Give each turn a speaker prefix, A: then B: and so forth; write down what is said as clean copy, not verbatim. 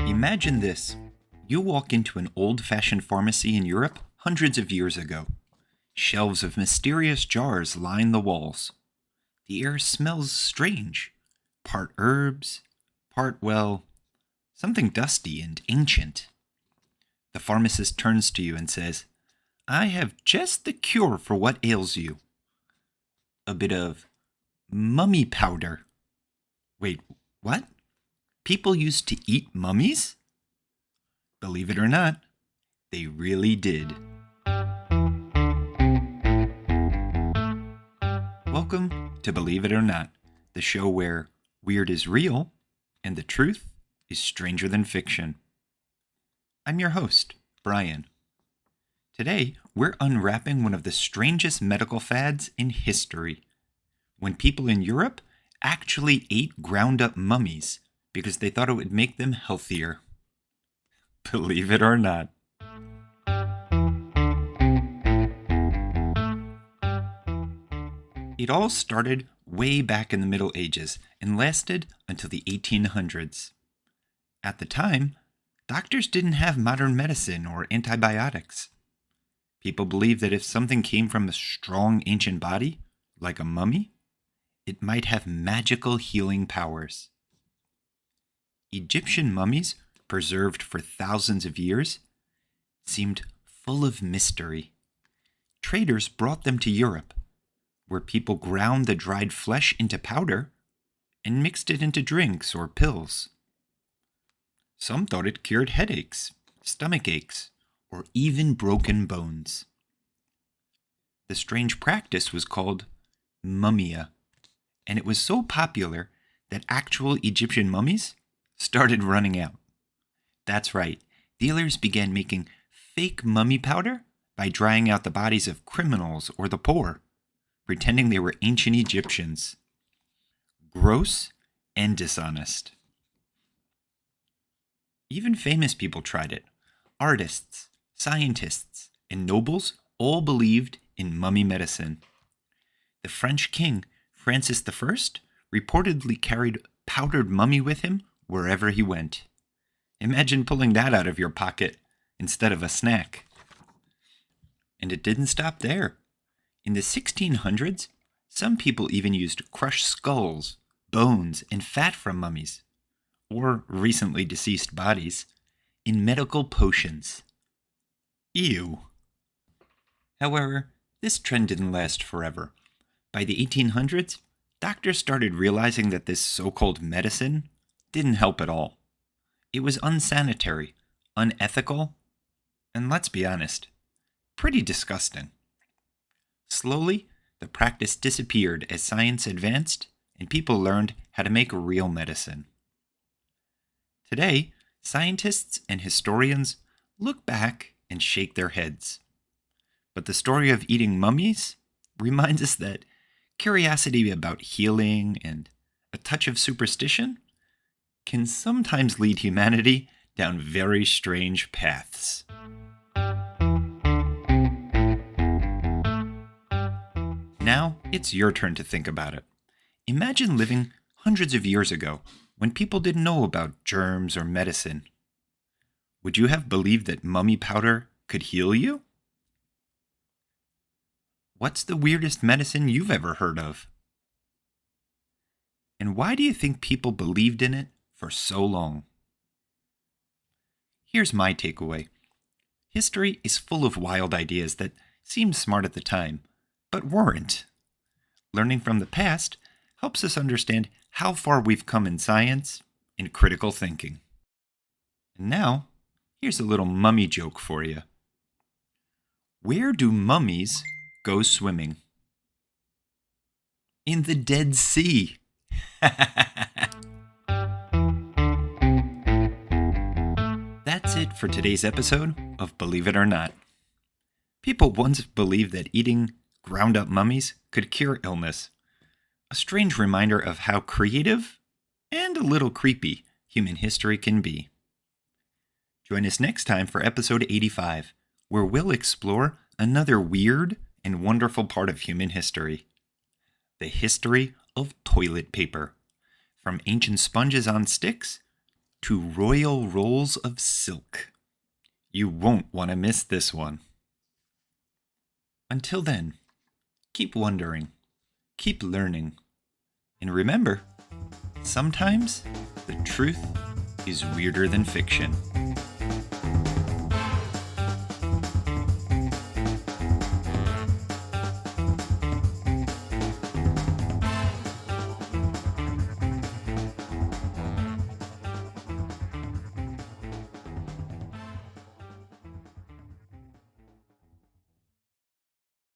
A: Imagine this. You walk into an old-fashioned pharmacy in Europe hundreds of years ago. Shelves of mysterious jars line the walls. The air smells strange. Part herbs, part, well, something dusty and ancient. The pharmacist turns to you and says, "I have just the cure for what ails you. A bit of mummy powder." Wait, what? People used to eat mummies? Believe it or not, they really did. Welcome to Believe It or Not, the show where weird is real and the truth is stranger than fiction. I'm your host, Bryan. Today, we're unwrapping one of the strangest medical fads in history. When people in Europe actually ate ground-up mummies because they thought it would make them healthier. Believe it or not. It all started way back in the Middle Ages and lasted until the 1800s. At the time, doctors didn't have modern medicine or antibiotics. People believed that if something came from a strong ancient body, like a mummy, it might have magical healing powers. Egyptian mummies, preserved for thousands of years, seemed full of mystery. Traders brought them to Europe, where people ground the dried flesh into powder and mixed it into drinks or pills. Some thought it cured headaches, stomach aches, or even broken bones. The strange practice was called mummia, and it was so popular that actual Egyptian mummies started running out. That's right, dealers began making fake mummy powder by drying out the bodies of criminals or the poor, pretending they were ancient Egyptians. Gross and dishonest. Even famous people tried it. Artists, scientists, and nobles all believed in mummy medicine. The French king, Francis I, reportedly carried powdered mummy with him wherever he went. Imagine pulling that out of your pocket instead of a snack. And it didn't stop there. In the 1600s, some people even used crushed skulls, bones, and fat from mummies, or recently deceased bodies, in medical potions. Ew. However, this trend didn't last forever. By the 1800s, doctors started realizing that this so-called medicine didn't help at all. It was unsanitary, unethical, and let's be honest, pretty disgusting. Slowly, the practice disappeared as science advanced and people learned how to make real medicine. Today, scientists and historians look back and shake their heads. But the story of eating mummies reminds us that curiosity about healing and a touch of superstition can sometimes lead humanity down very strange paths. Now, it's your turn to think about it. Imagine living hundreds of years ago when people didn't know about germs or medicine. Would you have believed that mummy powder could heal you? What's the weirdest medicine you've ever heard of? And why do you think people believed in it for so long? Here's my takeaway. History is full of wild ideas that seemed smart at the time, but weren't. Learning from the past helps us understand how far we've come in science and critical thinking. And now, here's a little mummy joke for you. Where do mummies go swimming? In the Dead Sea. That's it for today's episode of Believe It or Not. People once believed that eating ground-up mummies could cure illness. A strange reminder of how creative and a little creepy human history can be. Join us next time for episode 85, where we'll explore another weird and wonderful part of human history: the history of toilet paper, from ancient sponges on sticks to royal rolls of silk. You won't want to miss this one. Until then, keep wondering, keep learning, and remember, sometimes the truth is weirder than fiction.